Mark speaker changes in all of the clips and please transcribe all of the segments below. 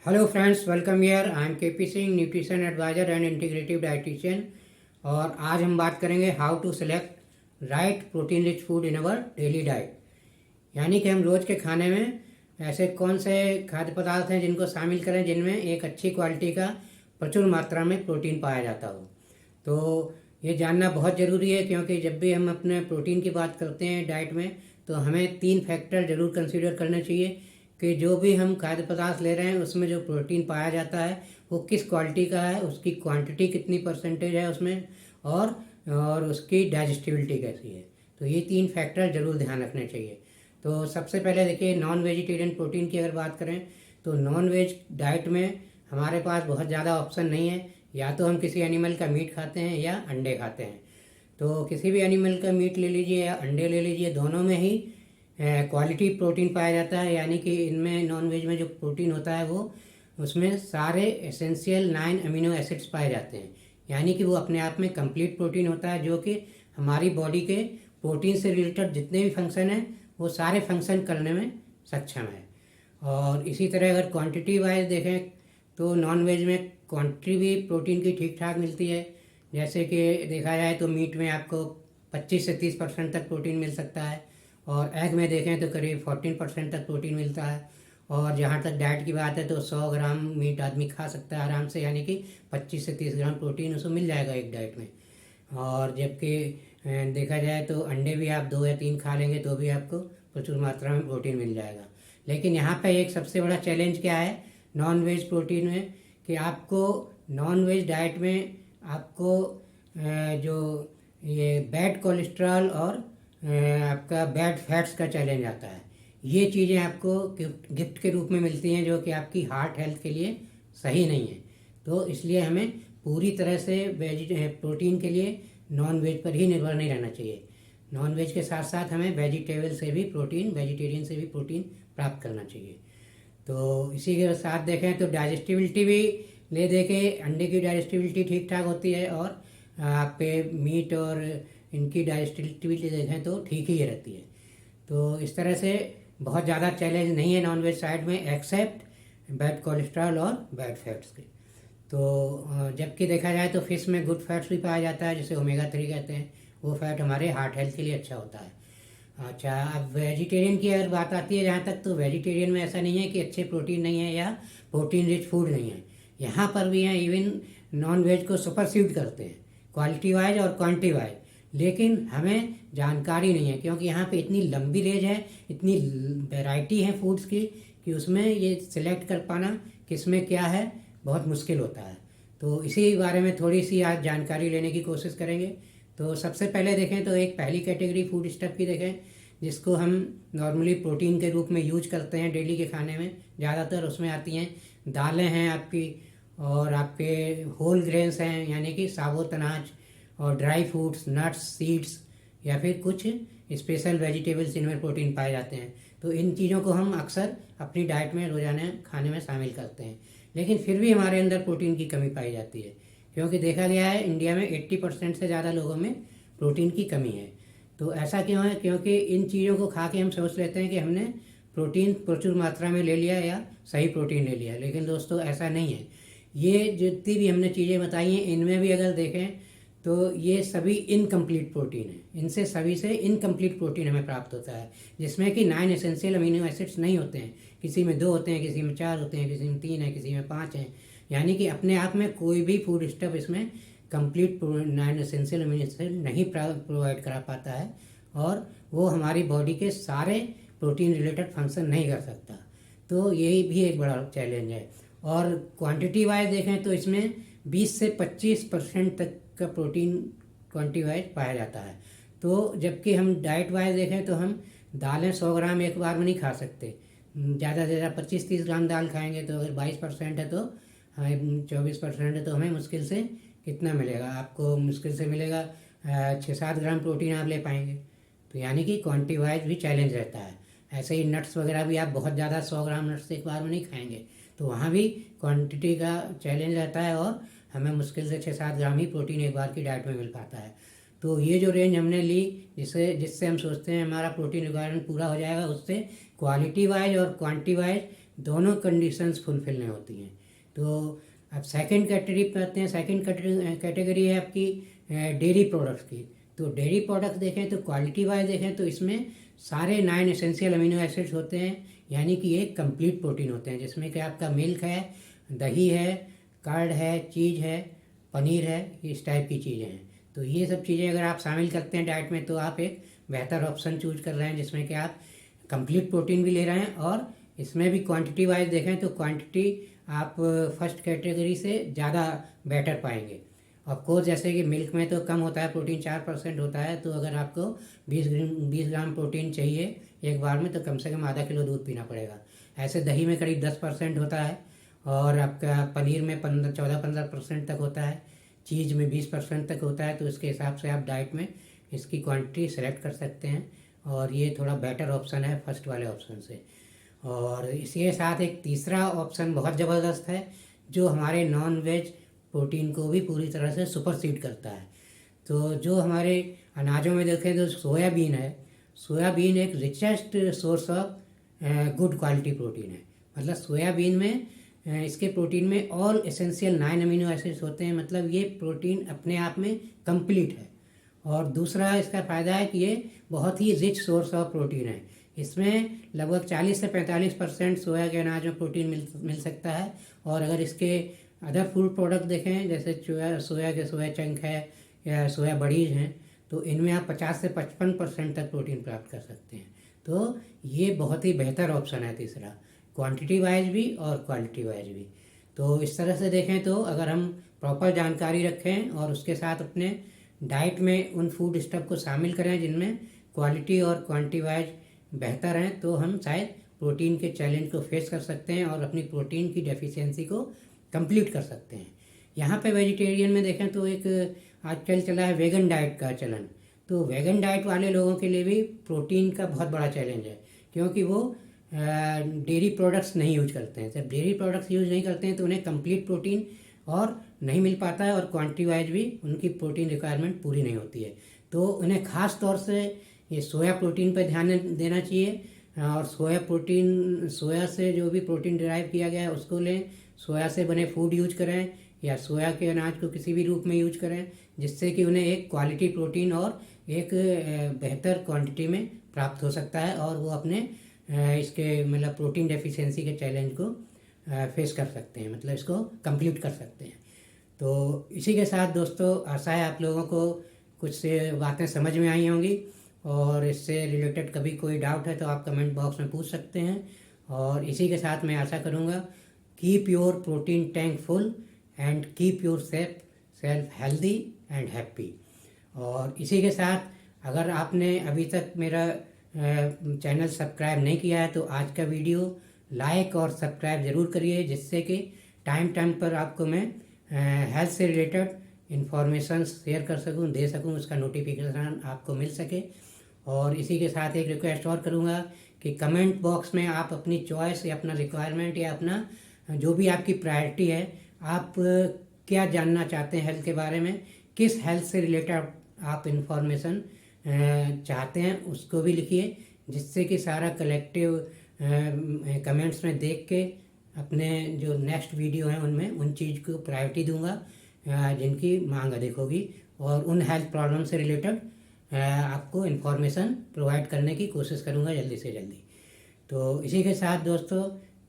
Speaker 1: Hello friends, welcome here. I am K P Singh, nutrition advisor and integrative dietitian. और आज हम बात करेंगे how to select right protein rich food in our daily diet. यानी कि हम रोज़ के खाने में ऐसे कौन से खाद्य पदार्थ हैं जिनको शामिल करें जिनमें एक अच्छी क्वालिटी का प्रचुर मात्रा में प्रोटीन पाया जाता हो। तो ये जानना बहुत ज़रूरी है, क्योंकि जब भी हम अपने प्रोटीन की बात करते हैं डाइट में, तो हमें 3 फैक्टर ज़रूर कंसीडर करने चाहिए कि जो भी हम खाद्य पदार्थ ले रहे हैं उसमें जो प्रोटीन पाया जाता है वो किस क्वालिटी का है, उसकी क्वांटिटी कितनी परसेंटेज है उसमें, और उसकी डाइजेस्टिबिलिटी कैसी है। तो ये 3 फैक्टर ज़रूर ध्यान रखने चाहिए। तो सबसे पहले देखिए, नॉन वेजिटेरियन प्रोटीन की अगर बात करें तो नॉन वेज डाइट में हमारे पास बहुत ज़्यादा ऑप्शन नहीं है। या तो हम किसी एनिमल का मीट खाते हैं या अंडे खाते हैं। तो किसी भी एनिमल का मीट ले लीजिए या अंडे ले लीजिए, दोनों में ही क्वालिटी प्रोटीन पाया जाता है। यानी कि इनमें नॉन वेज में जो प्रोटीन होता है वो उसमें सारे एसेंशियल 9 अमीनो एसिड्स पाए जाते हैं। यानी कि वो अपने आप में कंप्लीट प्रोटीन होता है, जो कि हमारी बॉडी के प्रोटीन से रिलेटेड जितने भी फंक्शन हैं वो सारे फंक्शन करने में सक्षम है। और इसी तरह अगर क्वांटिटी वाइज देखें तो नॉन वेज में क्वांटिटी भी प्रोटीन की ठीक ठाक मिलती है। जैसे कि देखा जाए तो मीट में आपको 25 से 30% तक प्रोटीन मिल सकता है, और एग में देखें तो करीब 14% तक प्रोटीन मिलता है। और जहाँ तक डाइट की बात है तो 100 ग्राम मीट आदमी खा सकता है आराम से, यानी कि 25 से 30 ग्राम प्रोटीन उसको मिल जाएगा एक डाइट में। और जबकि देखा जाए तो अंडे भी आप 2 या 3 खा लेंगे तो भी आपको प्रचुर मात्रा में प्रोटीन मिल जाएगा। लेकिन यहाँ पे एक सबसे बड़ा चैलेंज क्या है नॉन वेज प्रोटीन में, कि आपको नॉन वेज डाइट में आपको जो ये बैड कोलेस्ट्रॉल और आपका बैड फैट्स का चैलेंज आता है। ये चीज़ें आपको गिफ्ट के रूप में मिलती हैं, जो कि आपकी हार्ट हेल्थ के लिए सही नहीं है। तो इसलिए हमें पूरी तरह से प्रोटीन के लिए नॉन वेज पर ही निर्भर नहीं रहना चाहिए। नॉन वेज के साथ साथ हमें वेजिटेरियन से भी प्रोटीन प्राप्त करना चाहिए। तो इसी के साथ देखें तो डाइजेस्टिबिलिटी भी ले दे के अंडे की डाइजेस्टिबिलिटी ठीक ठाक होती है, और आपके मीट और इनकी डाइजेस्टिबिलिटी देखें तो ठीक ही रहती है। तो इस तरह से बहुत ज़्यादा चैलेंज नहीं है नॉन वेज साइड में, एक्सेप्ट बैड कोलेस्ट्रॉल और बैड फैट्स के। तो जबकि देखा जाए तो फिश में गुड फैट्स भी पाया जाता है, जिसे ओमेगा 3 कहते हैं। वो फैट हमारे हार्ट हेल्थ के लिए अच्छा होता है। अच्छा, अब वेजिटेरियन की अगर बात आती है जहाँ तक, तो वेजिटेरियन में ऐसा नहीं है कि अच्छे प्रोटीन नहीं है या प्रोटीन रिच फूड नहीं है। यहाँ पर भी हैं, इवन नॉन वेज को सुपरसीड करते हैं क्वालिटी वाइज और क्वांटिटी वाइज। लेकिन हमें जानकारी नहीं है, क्योंकि यहाँ पे इतनी लंबी रेंज है, इतनी वैरायटी है फूड्स की, कि उसमें ये सिलेक्ट कर पाना किस में क्या है बहुत मुश्किल होता है। तो इसी बारे में थोड़ी सी आज जानकारी लेने की कोशिश करेंगे। तो सबसे पहले देखें तो एक पहली कैटेगरी फूड स्टफ की देखें, जिसको हम नॉर्मली प्रोटीन के रूप में यूज करते हैं डेली के खाने में। ज़्यादातर उसमें आती हैं दालें हैं आपकी, और आपके होल ग्रेन्स हैं यानी कि साबुत अनाज, और ड्राई फ्रूट्स, नट्स, सीड्स, या फिर कुछ स्पेशल वेजिटेबल्स इनमें प्रोटीन पाए जाते हैं। तो इन चीज़ों को हम अक्सर अपनी डाइट में रोज़ाना खाने में शामिल करते हैं। लेकिन फिर भी हमारे अंदर प्रोटीन की कमी पाई जाती है, क्योंकि देखा गया है इंडिया में 80% से ज़्यादा लोगों में प्रोटीन की कमी है। तो ऐसा क्यों है? क्योंकि इन चीज़ों को खा के हम सोच लेते हैं कि हमने प्रोटीन प्रचुर मात्रा में ले लिया या सही प्रोटीन ले लिया। लेकिन दोस्तों ऐसा नहीं है। ये जितनी भी हमने चीज़ें बताई हैं इनमें भी अगर देखें तो ये सभी इनकम्प्लीट प्रोटीन है। इनसे सभी से इनकम्प्लीट प्रोटीन हमें प्राप्त होता है, जिसमें कि 9 एसेंशियल अमीनो एसिड्स नहीं होते हैं। किसी में 2 होते हैं, किसी में 4 होते हैं, किसी में 3 है, किसी में 5 हैं। यानी कि अपने आप में कोई भी फूड स्टफ इसमें कंप्लीट 9 एसेंशियल अमीनो एसिड नहीं प्रोवाइड करा पाता है, और वो हमारी बॉडी के सारे प्रोटीन रिलेटेड फंक्शन नहीं कर सकता। तो यही भी एक बड़ा चैलेंज है। और क्वांटिटी वाइज देखें तो इसमें 20 से 25% तक का प्रोटीन क्वांटिटी वाइज पाया जाता है। तो जबकि हम डाइट वाइज देखें तो हम दालें 100 ग्राम एक बार में नहीं खा सकते। ज़्यादा से ज़्यादा 25-30 ग्राम दाल खाएंगे, तो अगर 22% है तो हमें 24% है तो हमें मुश्किल से कितना मिलेगा? आपको मुश्किल से मिलेगा 6-7 ग्राम प्रोटीन आप ले पाएंगे। तो यानी कि क्वांटिटी वाइज भी चैलेंज रहता है। ऐसे ही नट्स वगैरह भी आप बहुत ज़्यादा 100 ग्राम नट्स एक बार में नहीं खाएंगे, तो वहाँ भी क्वांटिटी का चैलेंज रहता है, और हमें मुश्किल से 6-7 ग्राम ही प्रोटीन एक बार की डाइट में मिल पाता है। तो ये जो रेंज हमने ली, जिससे हम सोचते हैं हमारा प्रोटीन रिक्वायरमेंट पूरा हो जाएगा, उससे क्वालिटी वाइज और क्वांटिटी वाइज दोनों कंडीशंस फुलफिल नहीं होती हैं। तो अब सेकंड कैटेगरी पे आते हैं। सेकंड कैटेगरी है आपकी डेयरी प्रोडक्ट्स की। तो डेयरी प्रोडक्ट्स देखें तो क्वालिटी वाइज देखें तो इसमें सारे 9 एसेंशियल अमीनो एसिड्स होते हैं, यानी कि ये कंप्लीट प्रोटीन होते हैं, जिसमें कि आपका मिल्क है, दही है, कर्ड है, चीज़ है, पनीर है, इस टाइप की चीज़ें हैं। तो ये सब चीज़ें अगर आप शामिल करते हैं डाइट में तो आप एक बेहतर ऑप्शन चूज कर रहे हैं, जिसमें कि आप कंप्लीट प्रोटीन भी ले रहे हैं और इसमें भी क्वांटिटी वाइज देखें तो क्वांटिटी आप फर्स्ट कैटेगरी से ज़्यादा बेटर पाएंगे। ऑफ कोर्स जैसे कि मिल्क में तो कम होता है प्रोटीन, 4% होता है, तो अगर आपको 20 ग्राम प्रोटीन चाहिए एक बार में तो कम से कम आधा किलो दूध पीना पड़ेगा। ऐसे दही में करीब 10% होता है और आपका पनीर में 14-15% तक होता है, चीज़ में 20% तक होता है। तो उसके हिसाब से आप डाइट में इसकी क्वांटिटी सेलेक्ट कर सकते हैं और ये थोड़ा बेटर ऑप्शन है फर्स्ट वाले ऑप्शन से। और इसके साथ एक तीसरा ऑप्शन बहुत ज़बरदस्त है जो हमारे नॉन वेज प्रोटीन को भी पूरी तरह से सुपरसीड करता है। तो जो हमारे अनाजों में देखें तो सोयाबीन है। सोयाबीन एक richest source of good quality protein है। मतलब सोयाबीन में इसके प्रोटीन में ऑल एसेंशियल 9 अमीनो एसिड्स होते हैं, मतलब ये प्रोटीन अपने आप में कंप्लीट है। और दूसरा इसका फ़ायदा है कि ये बहुत ही रिच सोर्स ऑफ प्रोटीन है। इसमें लगभग 40 से 45% सोया के अनाज में प्रोटीन मिल सकता है। और अगर इसके अदर फूड प्रोडक्ट देखें जैसे सोया के सोया चंक है या सोया बड़ीज हैं, तो इनमें आप 50 से 55% तक प्रोटीन प्राप्त कर सकते हैं। तो ये बहुत ही बेहतर ऑप्शन है तीसरा, क्वांटिटी वाइज भी और क्वालिटी वाइज भी। तो इस तरह से देखें तो अगर हम प्रॉपर जानकारी रखें और उसके साथ अपने डाइट में उन फूड स्टफ को शामिल करें जिनमें क्वालिटी और क्वांटिटी वाइज बेहतर हैं, तो हम शायद प्रोटीन के चैलेंज को फेस कर सकते हैं और अपनी प्रोटीन की डेफिशिएंसी को कंप्लीट कर सकते हैं। यहाँ पे वेजिटेरियन में देखें तो एक आजकल चला है वेगन डाइट का चलन। तो वेगन डाइट वाले लोगों के लिए भी प्रोटीन का बहुत बड़ा चैलेंज है, क्योंकि वो डेयरी प्रोडक्ट्स नहीं यूज करते हैं। जब डेयरी प्रोडक्ट्स यूज नहीं करते हैं तो उन्हें कंप्लीट प्रोटीन और नहीं मिल पाता है और क्वांटिटी वाइज भी उनकी प्रोटीन रिक्वायरमेंट पूरी नहीं होती है। तो उन्हें ख़ास तौर से ये सोया प्रोटीन पर ध्यान देना चाहिए। और सोया से जो भी प्रोटीन डिराइव किया गया है उसको लें, सोया से बने फूड यूज करें या सोया के अनाज को किसी भी रूप में यूज करें, जिससे कि उन्हें एक क्वालिटी प्रोटीन और एक बेहतर क्वांटिटी में प्राप्त हो सकता है और वो अपने इसके मतलब प्रोटीन डेफिशिएंसी के चैलेंज को फेस कर सकते हैं, मतलब इसको कंप्लीट कर सकते हैं। तो इसी के साथ दोस्तों आशा है आप लोगों को कुछ से बातें समझ में आई होंगी और इससे रिलेटेड कभी कोई डाउट है तो आप कमेंट बॉक्स में पूछ सकते हैं। और इसी के साथ मैं आशा करूँगा keep your protein tank full and keep your self healthy and happy. और इसी के साथ अगर आपने अभी तक मेरा चैनल सब्सक्राइब नहीं किया है तो आज का वीडियो लाइक और सब्सक्राइब ज़रूर करिए, जिससे कि टाइम टाइम पर आपको मैं हेल्थ से रिलेटेड इन्फॉर्मेशन शेयर कर सकूं, दे सकूं, उसका नोटिफिकेशन आपको मिल सके। और इसी के साथ एक रिक्वेस्ट और करूंगा कि कमेंट बॉक्स में आप अपनी चॉइस या अपना रिक्वायरमेंट या अपना जो भी आपकी प्रायोरिटी है, आप क्या जानना चाहते हैं हेल्थ के बारे में, किस हेल्थ से रिलेटेड आप इन्फॉर्मेशन चाहते हैं उसको भी लिखिए, जिससे कि सारा कलेक्टिव कमेंट्स में देख के अपने जो नेक्स्ट वीडियो हैं उनमें उन चीज़ को प्रायोरिटी दूंगा जिनकी मांग अधिक होगी और उन हेल्थ प्रॉब्लम से रिलेटेड आपको इन्फॉर्मेशन प्रोवाइड करने की कोशिश करूंगा जल्दी से जल्दी। तो इसी के साथ दोस्तों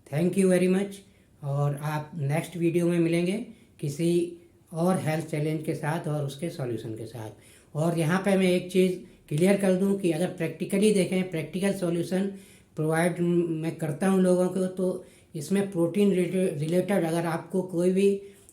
Speaker 1: थैंक यू वेरी मच और आप नेक्स्ट वीडियो में मिलेंगे किसी और हेल्थ चैलेंज के साथ और उसके सॉल्यूशन के साथ। और यहाँ पे मैं एक चीज़ क्लियर कर दूं कि अगर प्रैक्टिकली देखें, प्रैक्टिकल सॉल्यूशन प्रोवाइड मैं करता हूँ लोगों को, तो इसमें प्रोटीन रिलेटेड अगर आपको कोई भी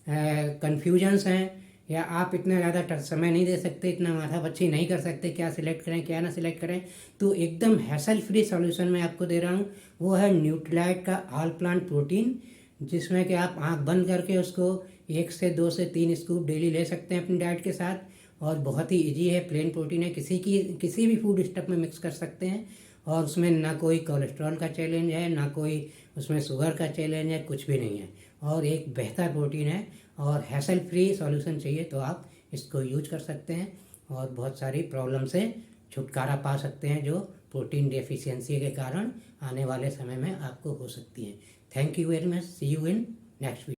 Speaker 1: कन्फ्यूजन्स हैं या आप इतना ज़्यादा समय नहीं दे सकते, इतना माथापच्ची नहीं कर सकते क्या सिलेक्ट करें क्या ना सिलेक्ट करें, तो एकदम हैसल फ्री सॉल्यूशन मैं आपको दे रहा हूँ। वो है न्यूट्रीलाइट का ऑल प्लांट प्रोटीन, जिसमें कि आप आँख बंद करके उसको 1 से 2 से 3 स्कूप डेली ले सकते हैं अपनी डाइट के साथ। और बहुत ही ईजी है, प्लेन प्रोटीन है, किसी भी फूड स्टफ में मिक्स कर सकते हैं और उसमें ना कोई कोलेस्ट्रॉल का चैलेंज है, ना कोई उसमें शुगर का चैलेंज है, कुछ भी नहीं है और एक बेहतर प्रोटीन है। और हैसल फ्री सॉल्यूशन चाहिए तो आप इसको यूज कर सकते हैं और बहुत सारी प्रॉब्लम से छुटकारा पा सकते हैं जो प्रोटीन डेफिशिएंसी के कारण आने वाले समय में आपको हो सकती है। Thank you very much. See you in next video.